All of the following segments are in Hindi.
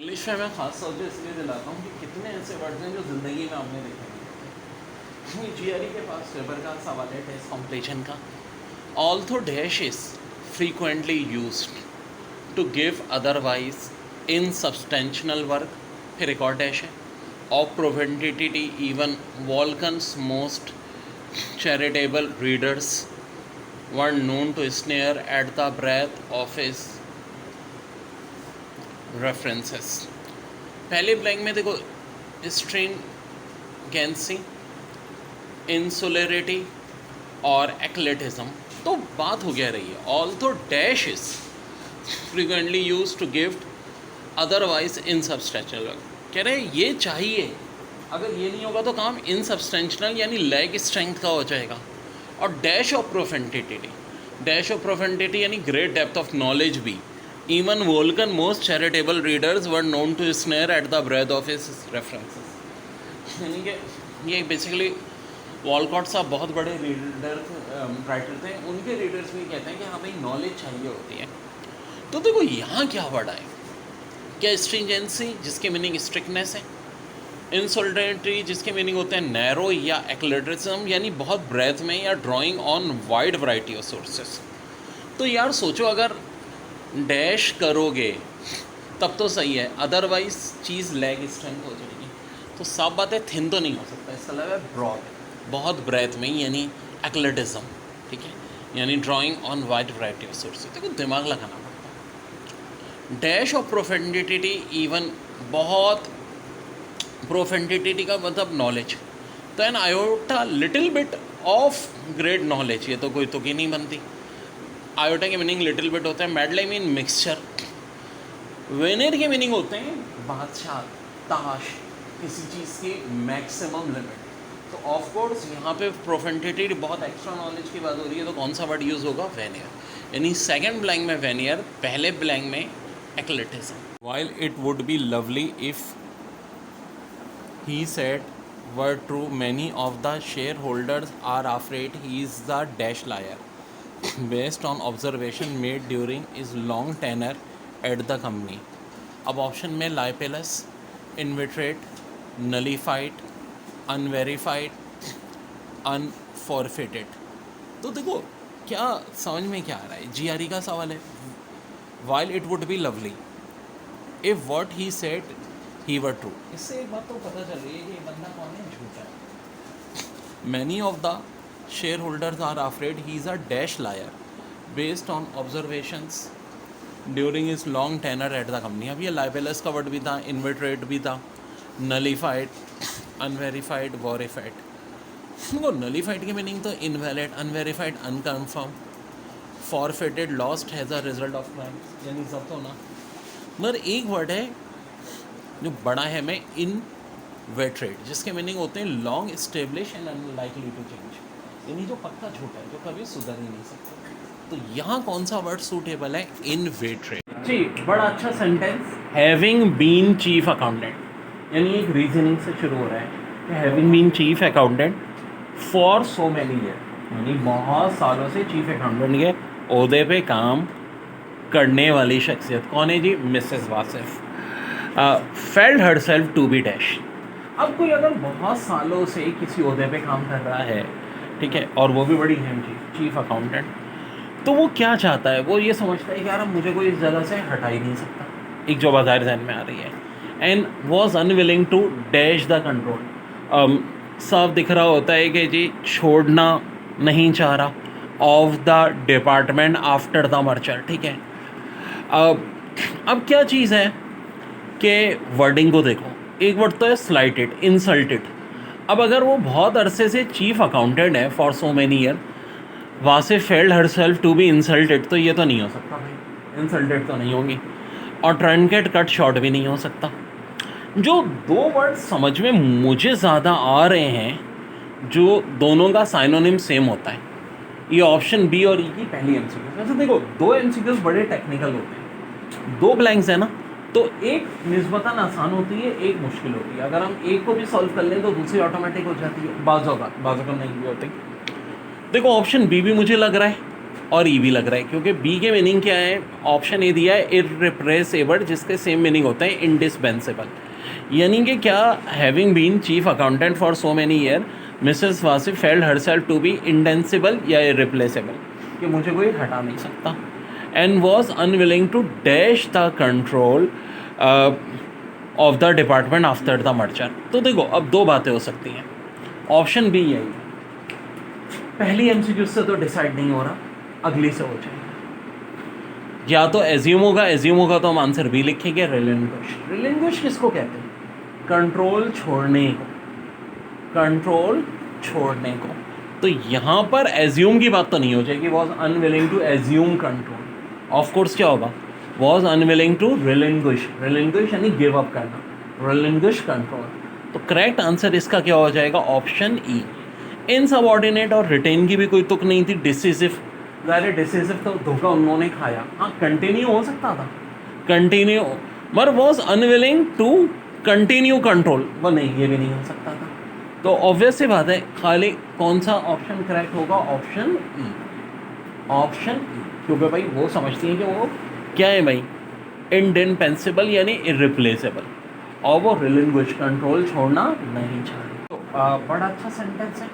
इंग्लिश में मैं खास तौर पे इसलिए दिलाता हूँ कि कितने ऐसे वर्ड्स हैं जो ज़िंदगी में आपने देखे नहीं। जीआरई के पास वेबर का सवाल है टेस्ट कॉम्प्लीशन का। Although dash is frequently used to give otherwise insubstantial work, फिर एक और डैश है, of profundity even Volkan's most charitable readers were known to sneer at the breadth of his references. पहले ब्लैंक में देखो स्ट्रिंगेंसी, इंसुलरिटी और एक्लेटिज्म, तो बात हो गया रही है। Although dash is frequently use to gift otherwise insubstantial work, कह रहे हैं ये चाहिए, अगर ये नहीं होगा तो काम इनसब्सटेंशियल यानी लैग स्ट्रेंथ का हो जाएगा। और डैश ऑफ प्रोफेंडिटी यानी ग्रेट डेप्थ ऑफ नॉलेज भी। इवन वोल्कन most charitable readers were known to sneer at the breadth of his references, यानी कि ये बेसिकली वॉलकॉट साहब बहुत बड़े राइटर थे, उनके रीडर्स भी कहते हैं कि हाँ भाई नॉलेज चाहिए होती है। तो देखो यहाँ क्या वर्ड आए, क्या स्ट्रिंजेंसी जिसके मीनिंग स्ट्रिक्टनेस है, इंसुलटेंटी जिसके मीनिंग होते हैं नैरो या एक्लेटिज्म यानी बहुत ब्रेथ में, या drawing on wide variety of sources. तो यार सोचो अगर डैश करोगे तब तो सही है, अदरवाइज चीज़ लैग स्ट्रेंथ हो जाएगी। तो साफ बात है थिन तो नहीं हो सकता, इसका मतलब है ब्रॉड, बहुत ब्रेथ में यानी एक्लेटिज्म, ठीक है, यानी drawing on wide variety of sources. देखो दिमाग लगाना पड़ता है। डैश ऑफ प्रोफेंडिटी इवन, बहुत प्रोफेंडिटी का मतलब नॉलेज, तो an iota little bit of great knowledge, ये तो कोई तुकी नहीं बनती। आयोटा के मीनिंग लिटिल बिट होता है, मेडले मीन मिक्सचर, वेनेर के मीनिंग होते हैं बादशाह, ताश, किसी चीज़ की मैक्सिमम लिमिट। तो ऑफ कोर्स यहाँ पे प्रोफेंडिटी बहुत एक्स्ट्रा नॉलेज की बात हो रही है, तो कौन सा वर्ड यूज़ होगा, वेनियर, यानी सेकंड ब्लैंक में वेनियर, पहले ब्लैंक में eclecticism. While it would be lovely if he said were true, many of the shareholders are afraid he is the dash liar based on observation made during his long tenure at the company। अब ऑप्शन में libelous, inveterate, nullified, unverified, unforfeited। तो देखो क्या समझ में क्या आ रहा है, जीआरई का सवाल है। while it would be lovely if what he said he were true, इससे एक बात तो पता चल रही है कि ये बंदा कौन है, झूठा है। many of the shareholders are afraid he is a dash liar based on observations during his long tenure at the company। अब ये libelous का वर्ड भी था, inveterate भी था, nullified, unverified, verified। देखो nullified की मीनिंग तो invalid, unverified, unconfirmed, forfeited, lost as a result of crime, यानी सब तो ना। मगर एक वर्ड है जो बड़ा है में इनवेटरेट, जिसके मीनिंग होते हैं long established and unlikely to change, यानी जो पक्का झूठा है, जो कभी सुधर ही नहीं सकता। तो यहाँ कौन सा वर्ड सूटेबल है, इनवेटरेट। जी, बड़ा अच्छा sentence, having been chief accountant, यानी एक रीजनिंग से शुरू हो रहा है कि having been chief accountant for so many year, यानी बहुत सालों से चीफ अकाउंटेंट के ओहदे पे काम करने वाली शख्सियत कौन है जी, Mrs Wasif. Felt her self to be dash. अब कोई अगर बहुत सालों से किसी ओहदे पे काम कर रहा है, ठीक है, और वो भी बड़ी अहम चीफ अकाउंटेंट, तो वो क्या चाहता है, वो ये समझता है कि यार अब मुझे कोई इस जगह से हटा ही नहीं सकता, एक जो बाजार जहन में आ रही है। And was unwilling to dash the control, साफ दिख रहा होता है कि जी छोड़ना नहीं चाह रहा, of the department after the merger, ठीक है। अब क्या चीज़ है कि वर्डिंग को देखो, एक वर्ड तो है स्लाइटेड, इंसल्टेड। अब अगर वो बहुत अरसे से चीफ अकाउंटेंट है फॉर सो मैनी ईयर, वासिफ felt her self to be insulted, तो ये तो नहीं हो सकता भाई, इंसल्टेड तो नहीं होगी, और ट्रंकेट कट शॉर्ट भी नहीं हो सकता। जो दो वर्ड समझ में मुझे ज़्यादा आ रहे हैं, जो दोनों का साइनोनिम सेम होता है, ये ऑप्शन बी और ई की पहली एमसीक्यू। वैसे देखो दो एमसीक्यूज बड़े टेक्निकल होते हैं, दो ब्लैंक्स है ना, तो एक निस्बतन आसान होती है, एक मुश्किल होती है। अगर हम एक को भी सॉल्व कर लें तो दूसरी ऑटोमेटिक हो जाती है, बाज़ों का नहीं भी होती। देखो ऑप्शन बी भी मुझे लग रहा है और ई भी लग रहा है, क्योंकि बी के मीनिंग क्या है, ऑप्शन ए दिया है इररिप्लेसेबल, जिसके सेम मीनिंग होता है इंडिस्पेंसेबल। यानी कि क्या, having been chief accountant for so many year Mrs Wasif felt herself to be indispensable या इररिप्लेसेबल, कि मुझे कोई हटा नहीं सकता, and was unwilling to dash the control of the department after the merger. तो देखो अब दो बातें हो सकती हैं, ऑप्शन बी यही है, पहली एमसीक्यू से तो डिसाइड नहीं हो रहा, अगली से हो जाएगा, या तो एज्यूम होगा तो हम आंसर बी लिखेंगे, रिलिंग्विश। रिलिंग्विश किसको कहते हैं, कंट्रोल छोड़ने को, कंट्रोल छोड़ने को। तो यहाँ पर एज्यूम की बात तो नहीं हो जाएगी, was unwilling to assume control, of course क्या होगा, was unwilling to relinquish, relinquish यानी गिव अप करना, रिलिंग्विश कंट्रोल। तो करेक्ट आंसर इसका क्या हो जाएगा, ऑप्शन ई। इनसबऑर्डिनेट और रिटेन की भी कोई तुक नहीं थी, डिसिसिव, ज़ाहिर डिसिसिव तो धोखा उन्होंने खाया, हाँ कंटिन्यू हो सकता था, कंटिन्यू, मगर was unwilling to continue control, वो नहीं, ये भी नहीं हो सकता था। तो ऑब्वियस सी बात है, खाली कौन सा ऑप्शन करेक्ट होगा, ऑप्शन ई, ऑप्शन ई, क्योंकि भाई वो समझती हैं कि वो क्या है भाई, इंडिस्पेंसेबल यानी इररिप्लेसेबल, और वो रिलिंग्विश कंट्रोल छोड़ना नहीं चाह रही। तो बड़ा अच्छा सेंटेंस है,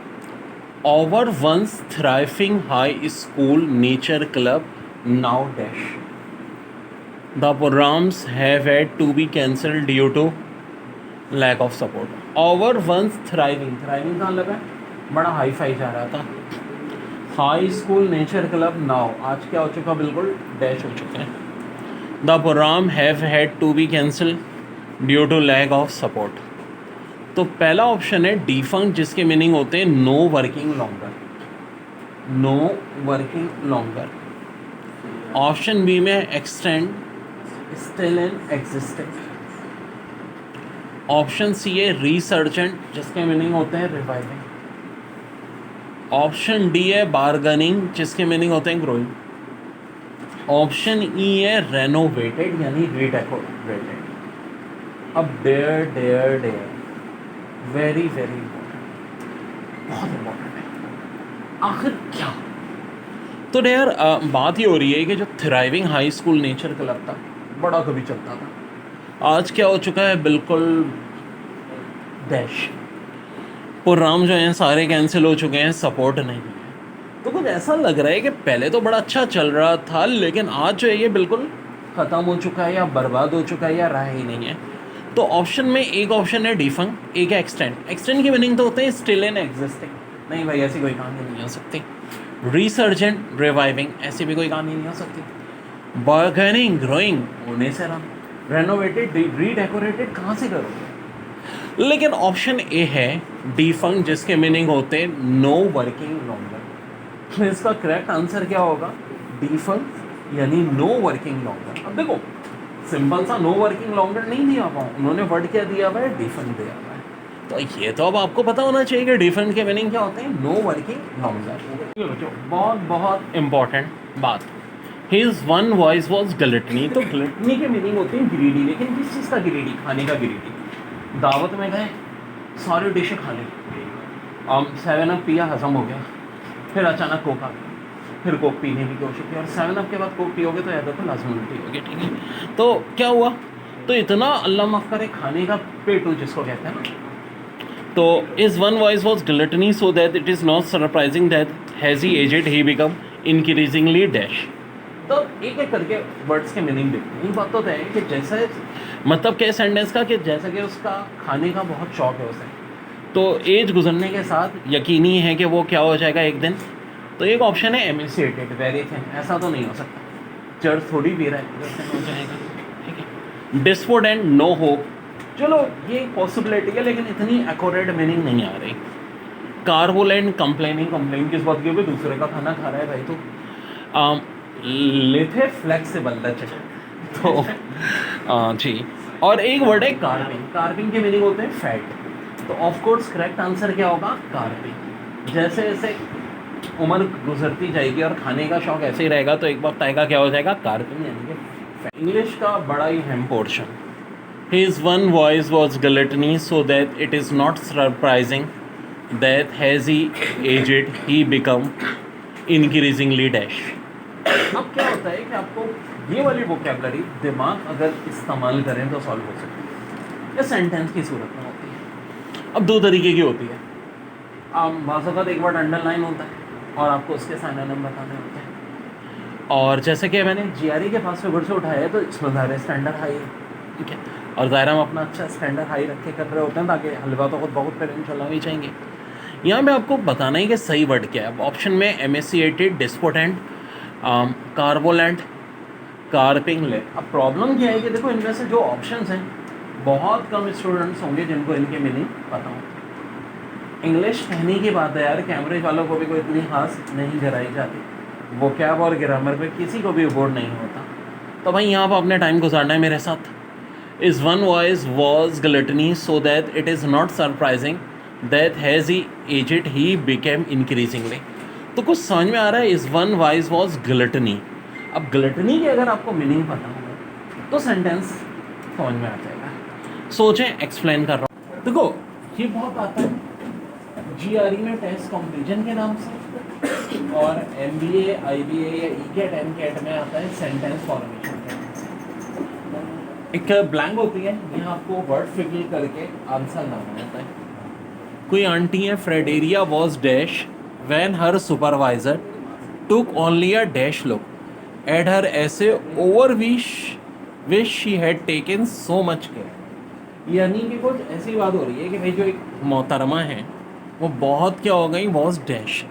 over once thriving high school nature club now dash the programmes have had to be cancelled due to lack of support. Over once thriving, thriving का मतलब है बड़ा हाई फाई जा रहा था, high school nature club now आज क्या हो चुका, बिल्कुल डैश हो चुके हैं, the programme have had to be cancelled due to lack of support. तो पहला ऑप्शन है डिफंक्ट, जिसके मीनिंग होते हैं no working longer, no working longer. Option B में extant, still in existing. Option C है रिसर्जेंट, जिसके मीनिंग होते हैं रिवाइविंग। ऑप्शन डी है बार्गनिंग, जिसके मीनिंग होते हैं ग्रोइंग। ऑप्शन ई है रेनोवेटेड यानी रीडेकोरेटेड। अब dare dare dare very very important, बहुत इंपॉर्टेंट है, आखिर क्या। तो डेयर बात ये हो रही है कि जो thriving high school nature club था, बड़ा कभी चलता था, आज क्या हो चुका है, बिल्कुल डैश, प्रोग्राम जो हैं सारे कैंसिल हो चुके हैं, सपोर्ट नहीं है। तो कुछ ऐसा लग रहा है कि पहले तो बड़ा अच्छा चल रहा था, लेकिन आज जो है ये बिल्कुल ख़त्म हो चुका है या बर्बाद हो चुका है या रहा ही नहीं है। तो ऑप्शन में एक ऑप्शन है डिफंक्ट, एक है एक्सटेंड। एक्सटेंड की मीनिंग तो होते हैं स्टिल इन एग्जिस्टिंग, नहीं भाई ऐसी कोई कहानी नहीं हो सकती। रिसर्जेंट, रिवाइविंग, ऐसी भी कोई कहानी नहीं हो सकती। बर्गनिंग, ग्रोइंग, होने से रहा। रेनोवेटेड, रीडेकोरेटेड कहाँ से करोगे। लेकिन ऑप्शन ए है डिफंक्ट, जिसके मीनिंग होते हैं नो वर्किंग लॉन्गर। तो इसका करेक्ट आंसर क्या होगा, डिफंक्ट यानी नो वर्किंग लॉन्गर। अब देखो सिंपल सा नो वर्किंग लॉन्गर नहीं दिया हुआ, उन्होंने वर्ड क्या दिया हुआ है, डिफंक्ट दिया हुआ है। तो ये तो अब आपको पता होना चाहिए कि डिफंक्ट के मीनिंग क्या होते हैं, नो वर्किंग लॉन्गर। बच्चों बहुत बहुत इंपॉर्टेंट बात, हिज वन वॉइस वॉज गलटनी। तो गलटनी के मीनिंग होते हैं ग्रीडी, लेकिन किस चीज़ का ग्रीडी, खाने का ग्रीडी। दावत में गए, सारी डिशें खा ली, 7 अप पिया, हजम हो गया, फिर अचानक कोक आ गया, फिर कोक पीने की कोशिश की, और 7 अप के बाद कोक पियोगे तो याद रखो लाजमी उल्टी होगी, ठीक है। तो क्या हुआ, तो इतना अल्लाह माफ़ करे खाने का पेटू जिसको कहते हैं ना। तो इस one vice was gluttony so that it is not surprising that as he aged he become increasingly dash. तो एक एक करके वर्ड्स के मीनिंग देखते हैं। ये बात तो है कि जैसे मतलब क्या सेंटेंस का, कि जैसा कि उसका खाने का बहुत शौक है उसे, तो एज गुजरने के साथ यकीनी है कि वो क्या हो जाएगा एक दिन। तो एक ऑप्शन है एमिसिएटेड, वेरी थिन, ऐसा तो नहीं हो सकता, चर्च थोड़ी भी रहा है, जैसे हो जाएगा, ठीक है। डिस्पोडेंट, नो होप, चलो ये पॉसिबिलिटी है, लेकिन इतनी एक्यूरेट मीनिंग नहीं आ रही। कार्बोलेंट, कंप्लेनिंग, कंप्लेन किस बात की होगी, दूसरे का खाना खा रहा है भाई। तो लिथे, फ्लेक्सिबल, लचक, तो जी। और एक वर्ड है कार्विंग, कार्विंग के मीनिंग होते हैं फैट। तो ऑफ कोर्स करेक्ट आंसर क्या होगा, कार्विंग। जैसे जैसे उम्र गुजरती जाएगी और खाने का शौक ऐसे ही रहेगा, तो एक वक्त आएगा क्या हो जाएगा, कार्विंग यानी कि। इंग्लिश का बड़ा ही अहम portion, his one vice was gluttony so that it is not surprising that as he aged he become increasingly dash. अब क्या होता है कि आपको ये वाली वोकेबलरी दिमाग अगर इस्तेमाल करें तो सॉल्व हो सकती है, या सेंटेंस की सूरत में होती है। अब दो तरीके की होती है, बाज़ औक़ात एक वर्ड अंडरलाइन होता है और आपको उसके सिनोनिम बताने होते हैं, और जैसे कि मैंने जीआरई के पास पेपर से उठाया है तो इसमें ज़ाहिर स्टैंडर्ड हाई है, ठीक है, और ज़ाहिर हम अपना अच्छा स्टैंडर्ड हाई रख के कर रहे होते हैं ताकि हलवा तो खुद बहुत पेरेंट चलाना ही चाहेंगे। यहाँ पे आपको बताना है कि सही वर्ड क्या है। अब ऑप्शन में एमेसिएटेड, डिस्पोटेंट, कार्बोलेंट, कार्पिंग ले। अब प्रॉब्लम क्या है कि देखो इनमें से जो ऑप्शंस हैं बहुत कम स्टूडेंट्स होंगे जिनको इनके मीनिंग पता हो। इंग्लिश कहने की बात है यार, कैम्ब्रिज वालों को भी कोई इतनी खास नहीं कराई जाती, वो कैब और ग्रामर पे किसी को भी बोर्ड नहीं होता। तो भाई यहाँ पर अपने टाइम गुजारना है मेरे साथ। His one vice was gluttony so that it is not surprising that as he aged he became increasingly. तो कुछ समझ में आ रहा है, his one vice was gluttony. अब ग्लटनी के अगर आपको मीनिंग पता होगा तो सेंटेंस समझ में आ जाएगा। सोचें, एक्सप्लेन कर रहा हूँ। देखो ये बहुत आता है जीआरई में टेस्ट कंपैरिजन के नाम से, और एमबीए, आईबीए या ईकेट, एमकेट में आता है सेंटेंस फॉर्मेशन के नाम से। एक ब्लैंक होती है, यहाँ आपको वर्ड फिल करके आंसर लाना होता है। कोई आंटी है, Frederica was dash when her supervisor took only a dash look at her essay over which she had taken so much care. यानी कि कुछ ऐसी बात हो रही है कि भाई जो एक मोहतरमा है वो बहुत क्या हो गई, वॉज डैश,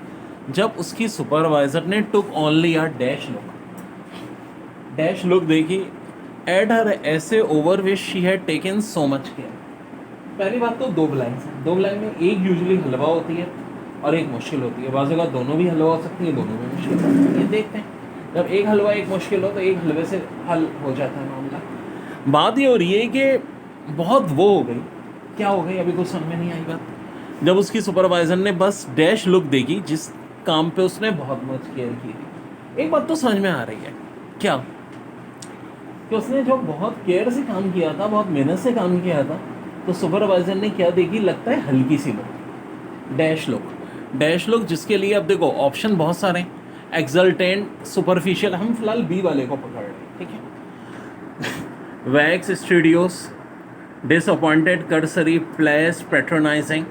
जब उसकी सुपरवाइजर ने टुक ओनली अ डैश लुक देखी eight her essay over which she had taken so much care. पहली बात तो दो ब्लैंक्स हैं, दो ब्लैंक में एक यूजुअली हलवा होती है और एक मुश्किल होती है। बाज़ अगर दोनों भी हलवा हो सकती है, दोनों भी मुश्किल हो सकती है। ये देखते हैं, जब एक हलवा एक मुश्किल हो तो एक हलवे से हल हो जाता है मामला। बात ये हो रही है कि बहुत वो हो गई, क्या हो गई अभी कुछ समझ में नहीं आई बात, जब उसकी सुपरवाइजर ने बस डैश लुक देखी जिस काम पे उसने बहुत मच केयर की थी। एक बात तो समझ में आ रही है, क्या कि उसने जो बहुत केयर से काम किया था, बहुत मेहनत से काम किया था, तो सुपरवाइजर ने क्या देखी, लगता है हल्की सी लुक, डैश लुक जिसके लिए अब देखो ऑप्शन बहुत सारे हैं, एक्सल्टेंट, सुपरफिशियल, हम फिलहाल बी वाले को पकड़ रहे हैं, ठीक है। Wax, studious, disappointed, cursory, place, patronising,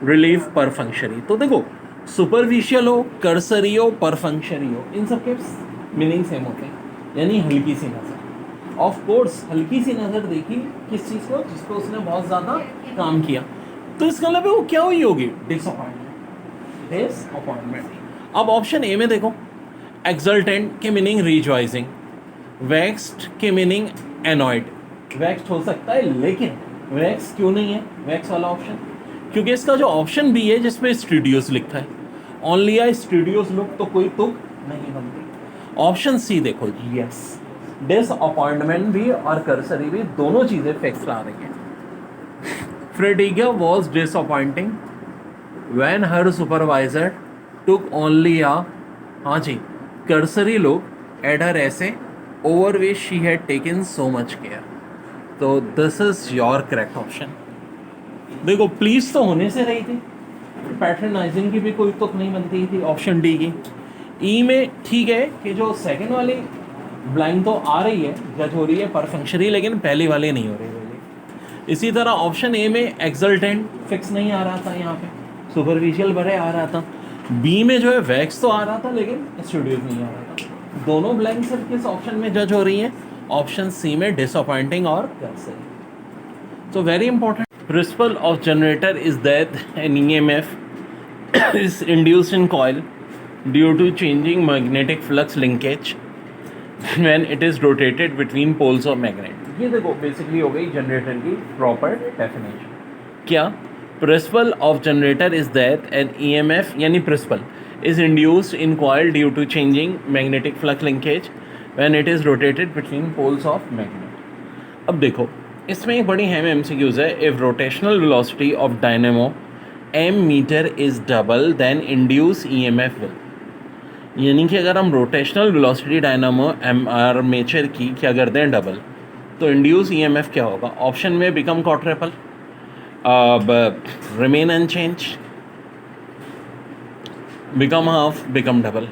relief, perfunctory. तो देखो सुपरफिशियल हो, कर्सरी हो, परफंक्शरी हो, इन सब के मीनिंग सेम होते हैं, यानी हल्की सी नज़र। ऑफ कोर्स हल्की सी नज़र देखी किस चीज़ को, जिस पर उसने बहुत ज़्यादा काम किया, तो इसका मतलब वो क्या हुई होगी, डिसअपॉइंटमेंट। अब ऑप्शन ए में देखो, एक्सल्टेंट के मीनिंग रिजॉइसिंग, वैक्स्ड के मीनिंग एनॉयड। वैक्स्ड हो सकता है लेकिन वैक्स क्यों नहीं है वैक्स वाला ऑप्शन, क्योंकि इसका जो ऑप्शन बी है जिसमें स्टूडियोस लिखा है, ओनली आ स्टूडियोस लुक, तो कोई तुक नहीं बनती। ऑप्शन सी देखो, यस, डिसअपॉइंटमेंट भी और कर्सरी भी दोनों चीज़ें फिक्स ला रही हैं। Frederica was disappointing when her supervisor took only a, हाँ जी, cursory look at her essay over which she had taken so much care. तो this is your correct option. देखो प्लीज तो होने से रही थी, पैटर्नाइजिंग की भी कोई तुक नहीं बनती थी ऑप्शन डी की। ई में ठीक है कि जो सेकंड वाली ब्लैंक तो आ रही है, जज हो रही है परफंक्शनरी, लेकिन पहली वाली नहीं हो रही है। इसी तरह ऑप्शन ए में एक्सल्टेंट फिक्स नहीं आ रहा था, यहाँ पे सुपरफिशियल बड़े आ रहा था। बी में जो है वैक्स तो आ रहा था लेकिन स्टूडियोज नहीं आ रहा था। दोनों ब्लैंक सिर्फ किस ऑप्शन में जज हो रही हैं, ऑप्शन सी में, डिसअपॉइंटिंग और cursory. So very important, principle of generator is that an EMF is induced in coil due to changing magnetic flux linkage when it is rotated between poles of magnet। ये देखो बेसिकली हो गई जनरेटर की प्रॉपर डेफिनेशन। क्या, principle of generator is that an EMF यानी principle is induced in coil due to changing magnetic flux linkage when it is rotated between poles of magnet. अब देखो इसमें एक बड़ी अहम MCQs है। If rotational velocity of dynamo m metre is double then induce EMF will, यानी कि अगर हम रोटेशनल वेलोसिटी डायनामो आर्मेचर की क्या करते हैं डबल, तो इंड्यूस EMF क्या होगा, ऑप्शन में become quadruple, remain unchange, become half, become double.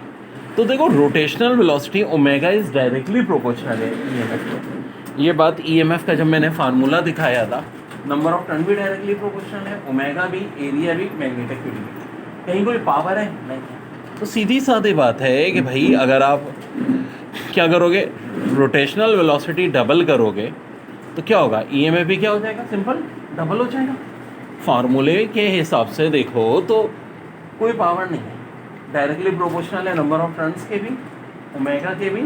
तो तो देखो rotational velocity omega is directly proportional है ईएमएफ को। ये बात ईएमएफ का जब मैंने फार्मूला दिखाया था, नंबर ऑफ टर्न भी डायरेक्टली प्रोपोर्शनल है, ओमेगा भी, एरिया भी, मैग्नेटिक फील्ड भी। कहीं कोई पावर है नहीं। तो सीधी सादी बात है कि भाई अगर आप क्या करोगे, रोटेशनल वेलोसिटी डबल करोगे तो क्या होगा, ईएमएफ भी क्या हो जाएगा, सिंपल डबल हो जाएगा। फार्मूले के हिसाब से देखो तो कोई पावर नहीं है, डायरेक्टली प्रोपोर्शनल है नंबर ऑफ टर्न्स के भी, ओमेगा के भी,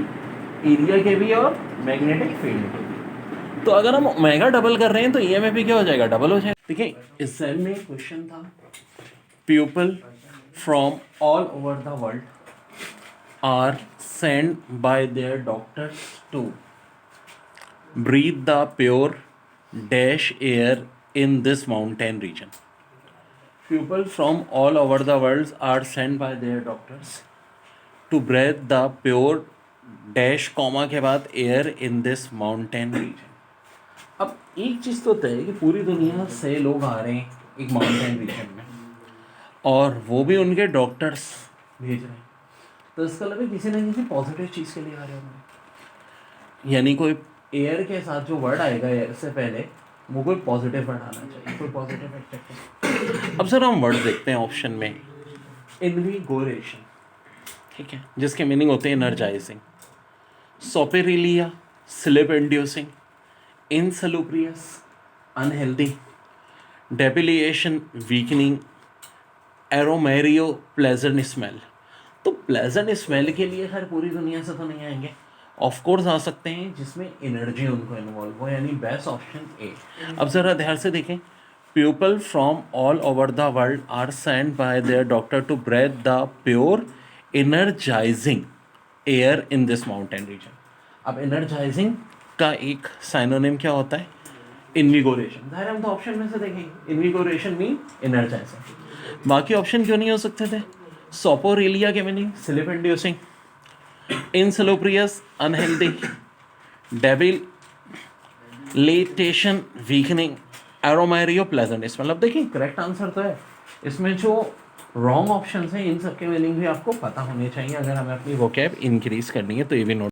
एरिया के भी और मैग्नेटिक फील्ड के भी। तो अगर हम ओमेगा डबल कर रहे हैं तो ईएमएफ भी क्या हो जाएगा, डबल हो जाएगा। देखिए इस सेल में क्वेश्चन था, people from all over the world are send by their doctors to breathe the pure dash air in this mountain region. People from all over the world are sent by their doctors to breathe the pure dash comma के बाद air in this mountain region. अब एक चीज़ तो तय है कि पूरी दुनिया से लोग आ रहे हैं एक माउंटेन रीजन में, और वो भी उनके डॉक्टर्स भेज रहे हैं, तो इसका मतलब किसी न किसी पॉजिटिव चीज़ के लिए आ रहे होंगे। यानी कोई एयर के साथ जो वर्ड आएगा एयर से पहले वो कोई पॉजिटिव वर्ड आना चाहिए, कोई पॉजिटिव एडजेक्टिव। अब सर हम वर्ड देखते हैं ऑप्शन में, इनविगोरेशन, ठीक है, जिसके मीनिंग होते हैं energising, soporific sleep inducing, insalubrious unhealthy, debilitation weakening, aromatic pleasant smell. तो प्लेजेंट स्मेल के लिए खैर पूरी दुनिया से तो नहीं आएंगे, ऑफ कोर्स आ सकते हैं जिसमें एनर्जी उनको इन्वॉल्व हो, यानी बेस्ट ऑप्शन ए। अब ज़रा ध्यान से देखें, people from all over the world are send by their doctor to breathe the pure energising air in this mountain region. अब एनर्जाइजिंग का एक साइनोनिम क्या होता है, इनविगोरेशन। ज़ाहिर हम तो ऑप्शन में से देखेंगे, इनविगोरेशन मीन एनर्जाइजिंग। बाकी ऑप्शन क्यों नहीं हो सकते थे, सोपोरिलिया के meaning slip inducing, insalubrious unhealthy, debilitation weakening, aromario pleasant। मतलब देखिए करेक्ट आंसर तो है, इसमें जो रॉन्ग ऑप्शंस हैं इन सब के मीनिंग भी आपको पता होने चाहिए अगर हमें अपनी वोकैब इंक्रीज करनी है, तो ये भी नोट